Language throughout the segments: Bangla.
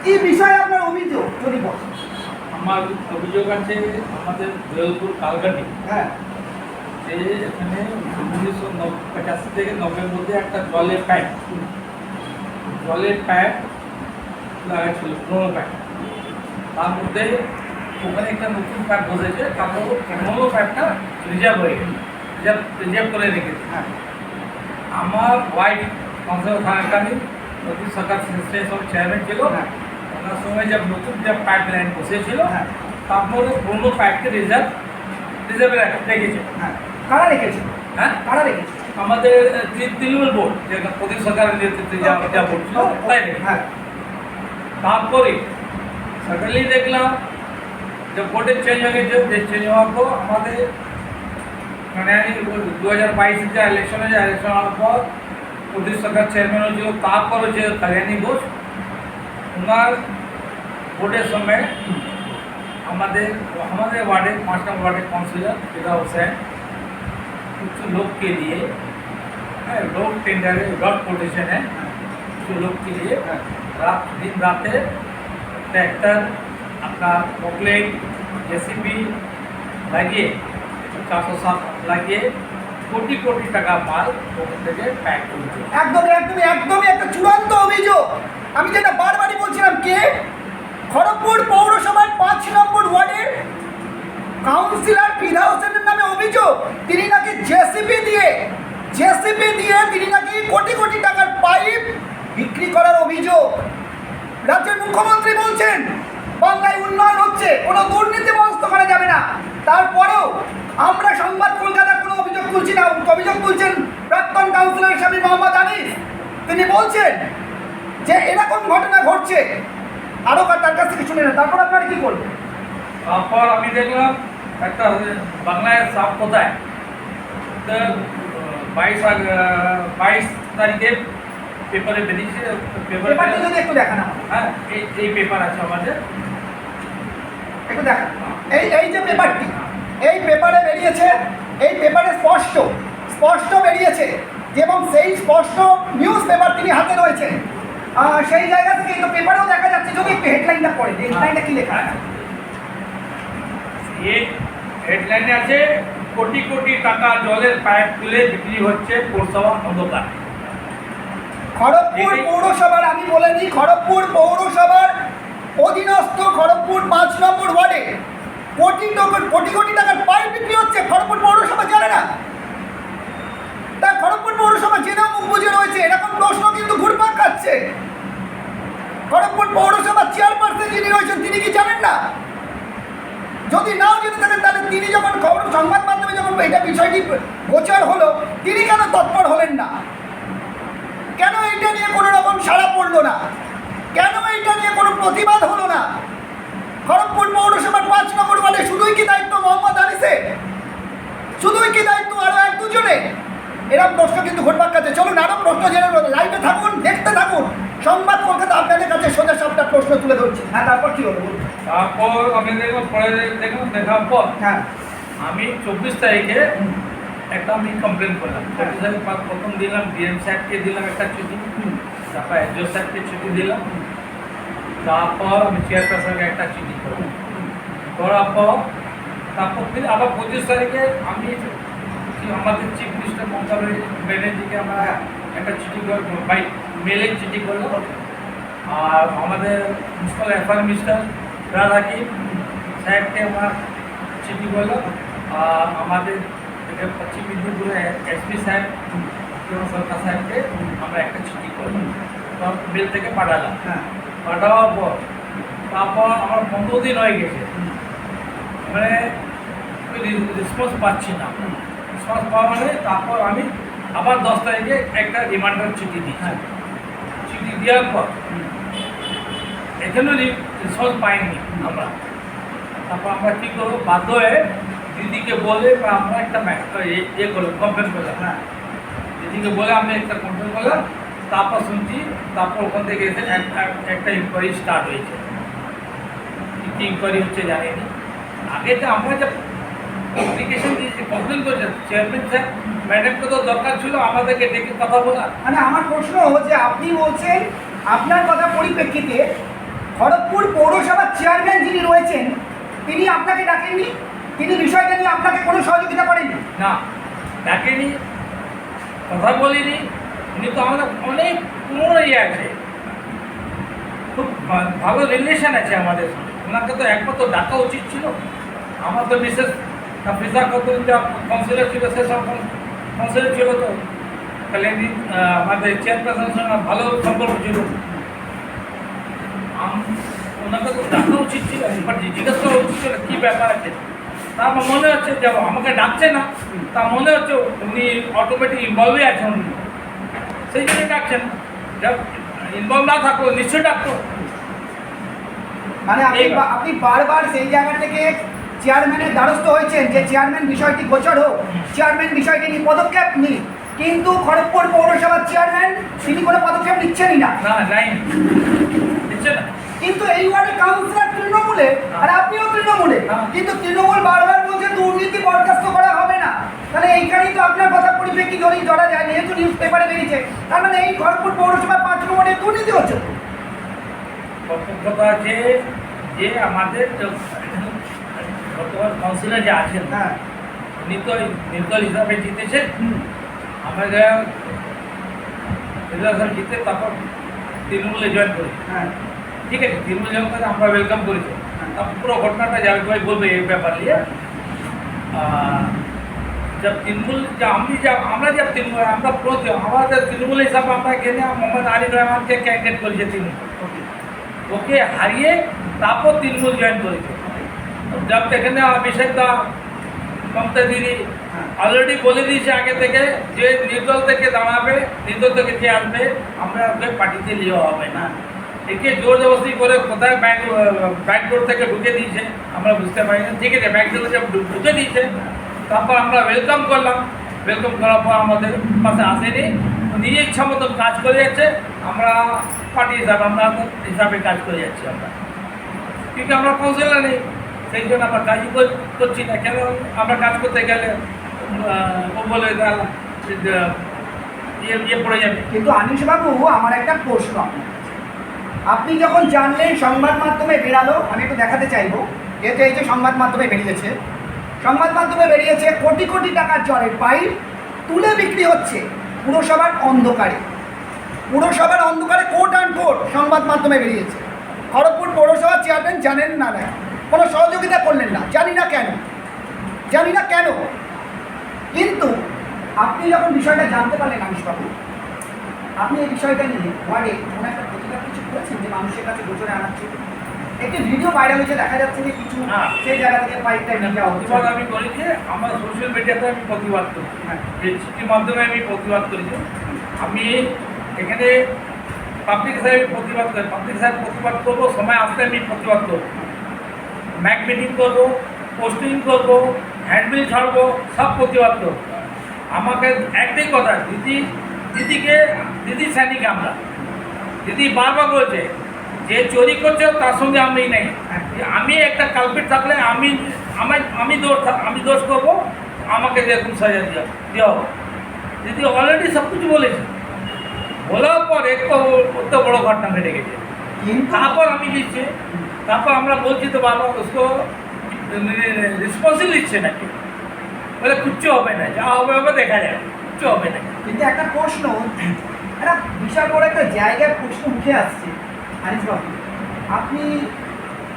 এই বিষয়ে আপনার অভিযোগ যদি বলেন। আমার অভিযোগ আছে আমাদের দয়ালপুর কালঘাটি, হ্যাঁ, যে এখানে 1985 থেকে 90-এর মধ্যে একটা জলের পাইপ লাগা ছিল, পুরোনো পাইপ। তার মধ্যে ওখানে একটা নতুন পাইপ বসেছে, তারপর পুরোনো পাইপটা রিজার্ভ হয়ে গেছে, রিজার্ভ করে রেখেছে। হ্যাঁ, আমার ওয়াইফ কাউন্সিলর থাকাকালীন নতুন সরকার সব চেয়ারম্যান ছিল, হ্যাঁ, ওনার সময় যে নতুন যে পাইপ লাইন বসেছিল, হ্যাঁ, তারপরে পুরোনো পাইপকে রিজার্ভে রেখেছে। হ্যাঁ, কারা রেখেছে? হ্যাঁ, কারা রেখেছে? আমাদের তৃণমূল বোর্ড, যে প্রদেশ সরকারের নেতৃত্বে যা বোর্ড ছিল তাই রেখেছে। হ্যাঁ, তারপরে সকালেই দেখলাম যে বোর্ডের চেঞ্জ হয়ে গেছে। চেঞ্জ হওয়ার পর আমাদের মানে 2022 যে ইলেকশন হওয়ার পর প্রদেশ সরকার চেয়ারম্যান হয়েছিল, তারপর হচ্ছে কল্যাণী ঘোষ। ওনার বোর্ডের সময় আমাদের ওয়ার্ডে 5 নম্বর ওয়ার্ডের কাউন্সিলর ফিদা হোসেন কিছু লোককে দিয়ে, लोग टेंडर ब्लॉक कोटेशन है, जो लोग के लिए दिन राते ट्रैक्टर अपना पोकलेट जेसीबी লাগিয়ে 407 লাগিয়ে কোটি কোটি টাকা মাল ওখান থেকে প্যাক করছে। একদমই একটা চূড়ান্ত অভিযোগ। আমি যেটা বারবারই বলছিলাম, কে খড়গপুর পৌরসভার 5 নম্বর ওয়ার্ডের কাউন্সিলর ফিদা হোসেনের নামে অভিযোগ। তিনি নাকি জেসিবি দিয়ে তিনি নাকি কোটি কোটি টাকার পাইপ বিক্রি করার অভিযোগ। রাজ্যের মুখ্যমন্ত্রী বলছেন বাংলায় উন্নয়ন হচ্ছে, কোনো দুর্নীতি বন্ধ করা যাবে না। তারপরেও আমরা সংবাদ কলকাতার কোনো অভিযোগ তুলছি না, অভিযোগ তুলছেন প্রাক্তন কাউন্সিলর স্বামী মোহাম্মদ আনিস। তিনি বলছেন যে এরকম ঘটনা ঘটছে। আরও তার কাছ থেকে শুনে না, তারপর আপনারা কি করবেন? তারপর আমি দেখলাম একটা বাংলায় সাপ কোথায়, তো 22 তারিখে পেপারে বেরিয়েছে। পেপারটা যদি একটু দেখান। হ্যাঁ, এই পেপার আছে আমাদের, একটু দেখান। এই যে পেপারটি, এই পেপারে বেরিয়েছে, এই পেপারে স্পষ্ট বেরিয়েছে, এবং সেই স্পষ্ট নিউজ পেপার তিনি হাতে রয়েছে। সেই জায়গা থেকে কিন্তু পেপারেও দেখা যাচ্ছে। যদি একটু হেডলাইনটা পড়ে, হেডলাইনটা কি লেখা আছে? এই হেডলাইনে আছে কোটি কোটি টাকা জলের পাইপ তুলে বিক্রি হচ্ছে পৌরসভা অন্ধকার। খড়গপুর পৌরসভার, আমি বলে দিই, খড়গপুর পৌরসভার অধীনস্থ খড়গপুর 5 নম্বর ওয়ার্ডে কোটি কোটি টাকার পাইপ বিক্রি হচ্ছে। খড়গপুর পৌরসভা জানে না? তা খড়গপুর পৌরসভা জেনেও মুখ বুঝে রয়েছে, এরকম প্রশ্ন কিন্তু ঘুরপাক খাচ্ছে। খড়গপুর পৌরসভার চেয়ারপারসন যিনি রয়েছেন, তিনি কি জানেন না? যদি নাও জেনে থাকেন, তাহলে তিনি যখন সংবাদ মাধ্যমে যখন এটা বিষয়টি গোচর হলো, তিনি কেন তৎপর হলেন না? কেন এইটা নিয়ে কোনো রকম সাড়া পড়লো না? কেন এইটা নিয়ে কোনো প্রতিবাদ হলো না? খড়গপুর পৌরসভার 5 নম্বর ওয়ার্ডে শুধুই কি দায়িত্ব মোহাম্মদ আনিসে? শুধুই কি দায়িত্ব আরও 1-2 জনে? এরকম প্রশ্ন কিন্তু ঘুরপাক খাচ্ছে। চলুন আরও প্রশ্ন জেনে লাইভে থাকুন, দেখতে থাকুন। সংবাদ কলকাতা আপনাদের কাছে সোজা সাপটা প্রশ্ন তুলে ধরছি। হ্যাঁ, তারপর কি হলো? তারপর আমি দেখার পর আমি 24 তারিখে একটা কমপ্লেন করলাম। 24 তারিখ প্রথম দিলাম ডিএম সাহেবকে, দিলাম একটা চিঠি, তারপর এসডিও সাহেবকে চিঠি দিলাম, তারপর আমি চেয়ারপারসনকে একটা চিঠি করলাম। করার পর তারপর দিন আবার 25 তারিখে আমি আমাদের চিফ মিনিস্টার মমতা ব্যানার্জিকে আমরা একটা চিঠি বাই মেলে চিঠি করলাম। আর আমাদের প্রিন্সিপাল অ্যাফেয়ার মিনিস্টার রাজ হাকিম সাহেবকে আমরা চিঠি করলাম। আর আমাদের পশ্চিম মেদিনীপুরের এসপি সাহেব সরকার সাহেবকে আমরা একটা চিঠি করলাম, মেল থেকে পাঠালাম। পাঠাবার পর তারপর আমার 15 দিন হয়ে গেছে, মানে রেসপন্স পাচ্ছি না। রেসপন্স পাওয়া মানে তারপর আমি আবার 10 তারিখে একটা রিমান্ডার চিঠি দিই। চিঠি দেওয়ার পর এখানেও রেসপন্স পাইনি আমরা। তারপর আমরা কী করবো, বাধ্য হয়ে দিদিকে বলে আমরা একটা করলাম, কমপ্লেন করলাম। দিদিকে বলে আমি একটা কমপ্লেন করলাম। তারপর শুনছি, তারপর ওখান থেকে এসে একটা ইনকোয়ারি স্টার্ট হয়েছে। কী ইনকোয়ারি হচ্ছে জানিনি। আগে তো আমরা যে অ্যাপ্লিকেশন দিয়েছি, কমপ্লেন করেছে চেয়ারম্যান স্যার ম্যাডামকে তো দরকার ছিল আমাদেরকে ডেকে কথা বলা। মানে আমার প্রশ্ন যে আপনি বলছেন আপনার কথা পরিপ্রেক্ষিতে খড়গপুর পৌরসভার চেয়ারম্যান যিনি রয়েছেন তিনি আপনাকে ডাকেননি? তিনি বিষয়টা নিয়ে আপনাকে কোনো সহযোগিতা করেননি? না, ডাকেনি, কথা বলিনি। উনি তো আমাদের অনেক পুরনো ইয়ে আছে, খুব ভালো রিলেশন আছে আমাদের সঙ্গে। ওনাকে তো একমাত্র ডাকা উচিত ছিল। আমার তো বিশেষ ফিজা কতুল যা কাউন্সিলর ছিল, সেসব কাউন্সিলর ছিল, তো কালেন্দি আমাদের চেয়ারপারসনের সঙ্গে ভালো সম্পর্ক ছিল। ওনাকে তো ডাকা উচিত ছিল, বাট জিজ্ঞেস করা উচিত ছিল কী ব্যাপার আছে। তার মনে হচ্ছে যে আমাকে ডাকছে না, তার মনে হচ্ছে উনি অটোমেটিক ইনভলভই আছেন, উনি সেই জন্য ডাকছেন। ইনভলভ না থাকো নিশ্চয়ই ডাকতো। মানে আপনি বারবার সেই জায়গা থেকে চেয়ারম্যানের দ্বারস্থ হয়েছেন যে চেয়ারম্যান বিষয়টি গোচর হোক, চেয়ারম্যান বিষয়টি নিয়ে পদক্ষেপ নিন, কিন্তু খড়গপুর পৌরসভার চেয়ারম্যান তিনি কোনো পদক্ষেপ নিচ্ছেনই না। নাই, নিচ্ছে না। কিন্তু এই ওয়ার্ডে কাউন্সিলর তৃণমূলে আর আপনিও তৃণমূলে, কিন্তু তৃণমূল বারবার বলছে দুর্নীতি বরখাস্ত করা হবে না। তাহলে এইখানেই তো আপনার কথা পরিপ্রেক্ষিত ধরেই ধরা যায়, যেহেতু নিউজ পেপারে বেরিয়েছে, তার মানে এই খড়গপুর পৌরসভার 5 নম্বরে দুর্নীতি হচ্ছে। কথা আছে যে আমাদের বর্তমান কাউন্সিলর যে আছেন, উনি তো নির্দল হিসাবে জিতেছেন। আমাদের নির্বাচন জিতে তারপর তৃণমূলে জয়েন করেছি। ঠিক আছে, তৃণমূল জয়েন করে আমরা ওয়েলকাম করেছি। তারপর পুরো ঘটনাটা জাভেদ ভাই বলবে এই ব্যাপার নিয়ে। जब तृणमूल আমরা जब तृणमूल আমরা আমাদের তৃণমূল হিসাবে আমরা এখানে মোহাম্মদ আরিফ রহমানকে ক্যান্ডিডেট করেছে তৃণমূল, ওকে হারিয়ে তারপর তৃণমূল জয়েন করেছে। जब এখানে অভিষেকদা মমতা দিদি অলরেডি বলে দিয়েছে আগে থেকে যে নির্দল থেকে দাঁড়াবে, নির্দল থেকে যে আসবে আমরা ওকে পার্টিতে নেওয়া হবে না। একে জোর জবরদস্তি করে কোথায় ব্যাকডোর থেকে ঢুকে দিয়েছে আমরা বুঝতে পারি না। ঠিক আছে, ব্যাকডোর ঢুকে দিয়েছে, তারপর আমরা ওয়েলকাম করলাম। ওয়েলকাম করার পর আমাদের পাশে আসেনি, নিজের ইচ্ছা মতো কাজ করে যাচ্ছে। আমরা পার্টি হিসাবে হিসাবে কাজ করে যাচ্ছি আমরা, কিন্তু আমরা কাউন্সিলর নেই, সেই জন্য আমরা কাজই করছি না। কেন আমরা কাজ করতে গেলে ও বলে ইয়ে পড়ে যাবে। কিন্তু আনিসবাবু, আমার একটা প্রশ্ন, আপনি যখন জানলেন সংবাদ মাধ্যমে বেরালো, আমি একটু দেখাতে চাইবো, যেহেতু এই যে সংবাদ মাধ্যমে বেরিয়েছে, সংবাদ মাধ্যমে বেরিয়েছে কোটি কোটি টাকার জলের পাইপ তুলে বিক্রি হচ্ছে পুরসভার অন্ধকারে। পুরসভার অন্ধকারে কোট অ্যান্ড কোট সংবাদ মাধ্যমে বেরিয়েছে। খড়গপুর পৌরসভার চেয়ারম্যান জানেন না, কোনো সহযোগিতা করলেন না, জানি না কেন। কিন্তু আপনি যখন বিষয়টা জানতে পারলেন আনিসবাবু, আপনি এই বিষয়টা নিয়ে ওয়ার্ডে কোনো একটা প্রতিবাদ কিছু করেছেন যে মানুষের কাছে গোচরে আনাচ্ছে? একটি ভিডিও ভাইরাল হয়েছে, দেখা যাচ্ছে যে কিছু সেই জায়গা থেকে পাইপটা নিয়ে প্রতিবাদ আমি করেছি, আমার সোশ্যাল মিডিয়াতে আমি প্রতিবাদ করছি, চিঠির মাধ্যমে আমি প্রতিবাদ করেছি। আমি এখানে পাবলিক হিসাবে প্রতিবাদ করি, পাবলিক হিসাবে প্রতিবাদ করবো, সময় আসলে আমি প্রতিবাদ করবো, ম্যাক মিটিং করবো, পোস্টিং করবো, হ্যান্ডবিল ছাড়বো, সব প্রতিবাদ করবো। আমাকে একটাই কথা, দিদি সৈনিক আমরা, দিদি বারবার বলছে যে চুরি করছে তার সঙ্গে আমি নেই। আমি একটা কালপিট থাকলে আমি দোষ করবো, আমাকে যেরকম সাজা দেওয়া হবে। দিদি অলরেডি সব কিছু বলেছে, বলার পর একটু বড় ঘটনা ঘটে গেছে। তারপর আমি লিখছি, তারপর আমরা বলছি তো বারবার उसको রেসপন্সিবল লিখছে নাকি, বলে কিচ্ছু হবে না, যা হবে দেখা যাবে, কিচ্ছু হবে না। কিন্তু একটা প্রশ্ন, একটা বিশাল বড় একটা জায়গায় প্রশ্ন উঠে আসছে আনিসবাবু, আপনি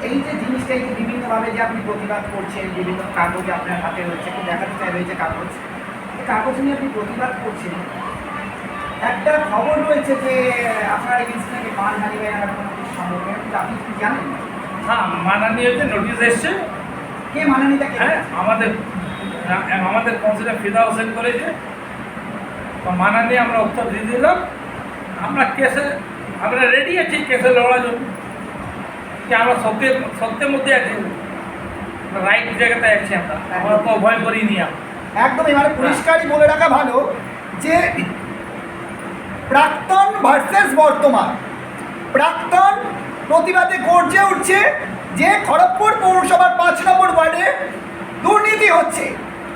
এই যে জিনিসটা, এই যে বিভিন্নভাবে যে আপনি প্রতিবাদ করছেন, বিভিন্ন কাগজ আপনার হাতে রয়েছে, একটু দেখাতে চাইবে এই যে কাগজ, এই কাগজ নিয়ে আপনি প্রতিবাদ করছেন। একটা খবর রয়েছে যে আপনার এগেন্সট নাকি মানহানি বা এরকম কোনো কিছু সম্ভব, আপনি কি জানেন? হ্যাঁ, মানহানি হচ্ছে, নোটিশ এসছে। কে মানহানিটা? হ্যাঁ, আমাদের কাউন্সিলর ফিদা হোসেন করেছে, তো মানহানি আমরা উত্তর দিয়ে দিলাম। আমরা রেডি আছি কেসে লড়ার জন্য, কি আমরা সত্যের মধ্যে আছি, রাইট জায়গাতে আছি, আমরা তো ভয় করিনি। একদমই, মানে পরিষ্কারই বলে রাখা ভালো যে প্রাক্তন ভার্সেস বর্তমান। প্রাক্তন প্রতিবাদে গর্জে উঠছে যে খড়গপুর পৌরসভার 5 নম্বর ওয়ার্ডে দুর্নীতি হচ্ছে,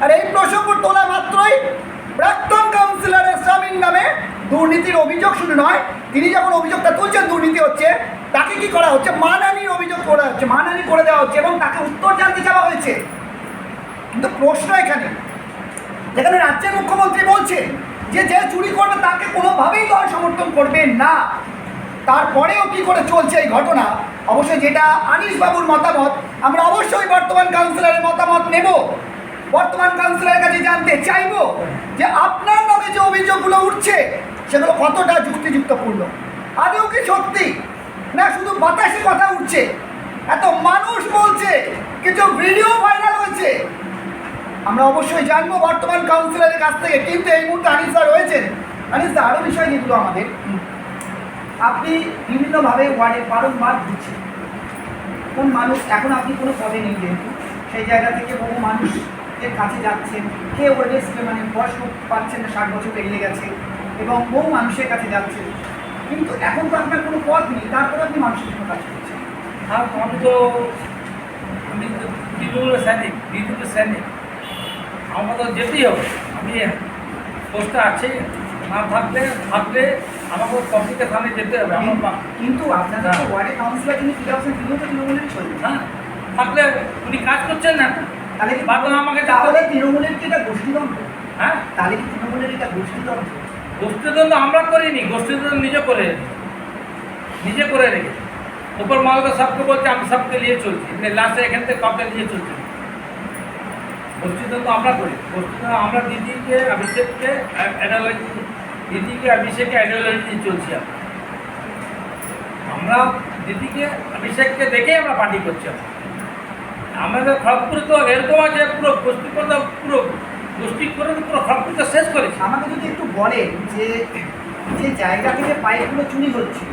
আর এই প্রসঙ্গ তোলা মাত্রই প্রাক্তন কাউন্সিলরের স্বামীর নামে দুর্নীতির অভিযোগ শুরু নয়, তিনি যখন অভিযোগটা তুলছেন দুর্নীতি হচ্ছে, তাকে কি করা হচ্ছে, মানহানির অভিযোগ করা হচ্ছে, মানহানি করে দেওয়া হচ্ছে এবং তাকে উত্তর জানতে চাওয়া হয়েছে। কিন্তু প্রশ্ন এখানে, যেখানে রাজ্যের মুখ্যমন্ত্রী বলছেন যে যে চুরি করবে তাকে কোনোভাবেই দল সমর্থন করবে না, তারপরেও কি করে চলছে এই ঘটনা। অবশ্যই যেটা আনিস বাবুর মতামত, আমরা অবশ্যই বর্তমান কাউন্সিলরের মতামত নেব, বর্তমান কাউন্সিলরের কাছে জানতে চাইব যে আপনার নামে যে অভিযোগগুলো উঠছে সেগুলো কতটা যুক্তিযুক্তপূর্ণ, আদৌ কি সত্যি না শুধু বাতাসে কথা উঠছে। এত মানুষ বলছে, কিছু ভিডিও ভাইরাল হয়েছে, আমরা অবশ্যই জানবো বর্তমান কাউন্সিলরের কাছ থেকে। কিন্তু এই মুহূর্তে আনিস স্যার রয়েছেন। আনিস স্যার, আরও বিষয় যেগুলো আমাদের, আপনি বিভিন্নভাবে ওয়ার্ডে বারংবার ঘুরছেন, কোন মানুষ, এখন আপনি কোনো পদে নেই যেহেতু, সেই জায়গা থেকে বহু মানুষের কাছে যাচ্ছেন, কেউ ওয়েস্টে মানে বয়স পাচ্ছেন না, 60 বছর পেরিয়ে গেছে, এবং বহু মানুষের কাছে যাচ্ছেন, কিন্তু এখন তো আপনার কোনো পদ নেই, তারপরে আপনি মানুষের জন্য কাজ করছেন। আর আমি তো তৃণমূলের সৈনিক, বিজেপির সৈনিক, আমার তো যেতেই হবে। আমি পোস্টে আছে, না থাকলে আমাকে পাবলিকের সামনে যেতে হবে। আমার কিন্তু আপনাদের তো ওয়ার্ডে কাউন্সিলর যিনি ফিরে আসছেন তিনিও তো তৃণমূলেরই সৈনিক। হ্যাঁ, থাকলে উনি কাজ করছেন না, তাহলে কি বাদ আমাকে তাহলে তৃণমূলের কি এটা গোষ্ঠীদ্বন্দ্ব? হ্যাঁ, তাহলে কি তৃণমূলের এটা গোষ্ঠীদ্বন্দ্ব? গোষ্ঠীদ্বন্দ্ব আমরা করিনি, গোষ্ঠীদ্বন্দ্ব নিজে করে রেখেছি। উপর মালদা সবকে বলছে, আমি সবকে নিয়ে চলছি, লাস্টে এখান থেকে কাউকে নিয়ে চলছি। গোষ্ঠীদ্বন্দ্ব আমরা করি, গোষ্ঠীদ্বন্দ্ব আমরা দিদিকে অভিষেককে আইডিওলজি চলছি। আমরা দিদিকে অভিষেককে দেখেই আমরা পার্টি করছি। আমাদের খড়গপুরে তো এরকম আছে, পুরো গোষ্ঠী করে পুরো খড়গপুরটা শেষ করেছে। আমাকে যদি একটু বলেন যে যে জায়গা থেকে পাইপগুলো চুরি হচ্ছে,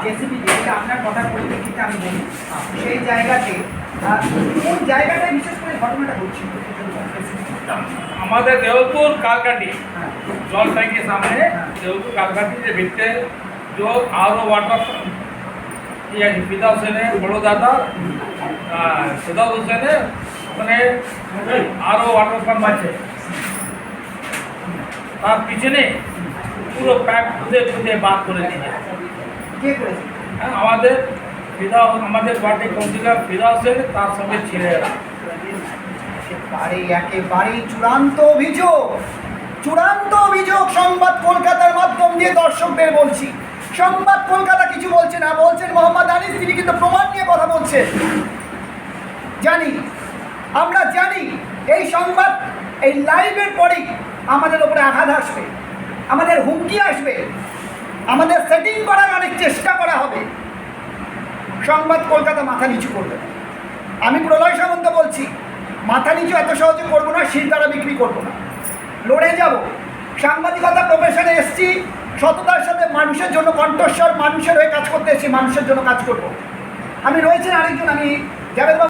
জেসিবি যেটা আপনার কথার পরিপ্রেক্ষিতে আমি বলি, সেই জায়গাতে কোন জায়গাটায় বিশেষ করে ঘটনাটা ঘটছিল? আমাদের देवलपुर कालकाटी जल टैंक के सामने देवलपुर कालकाटी के भीतर जो आर वाटर या फिदा हुसैन है बड़ो दादा फिदा हुसैन है अपने आर वाटर पंप আছে তার পিছনে পুরো প্যাক খুদে বাদ করে দিয়েছে। কে করেছে? আমাদের ওয়ার্ডে কাউন্সিলর ফিদা হোসেন তার সঙ্গে ছেলেরা। একেবারেই চূড়ান্ত অভিযোগ সংবাদ কলকাতার মাধ্যম দিয়ে দর্শকদের বলছি। সংবাদ কলকাতা কিছু বলছে না, বলছেন মোহাম্মদ আনিস, তিনি কিন্তু প্রমাণ নিয়ে কথা বলছেন। আমরা জানি এই সংবাদ, এই লাইভের পরেই আমাদের ওপরে আঘাত আসবে, আমাদের হুমকি আসবে, আমাদের সেটিং করার অনেক চেষ্টা করা হবে। সংবাদ কলকাতা মাথা নিচু করবে না। আমি প্রলয় সামন্ত বলছি, মাথা নিচু এত সহজে করবো না, শিরদাঁড়া বিক্রি করবো না, লড়ে যাব। সাংবাদিকতা প্রফেশনে এসছি, সততার সাথে মানুষের জন্য কণ্ঠস্বর, মানুষের হয়ে কাজ করতে এসেছি, মানুষের জন্য কাজ করব। আমি রয়েছেন আরেকজন, আমি জাভেদ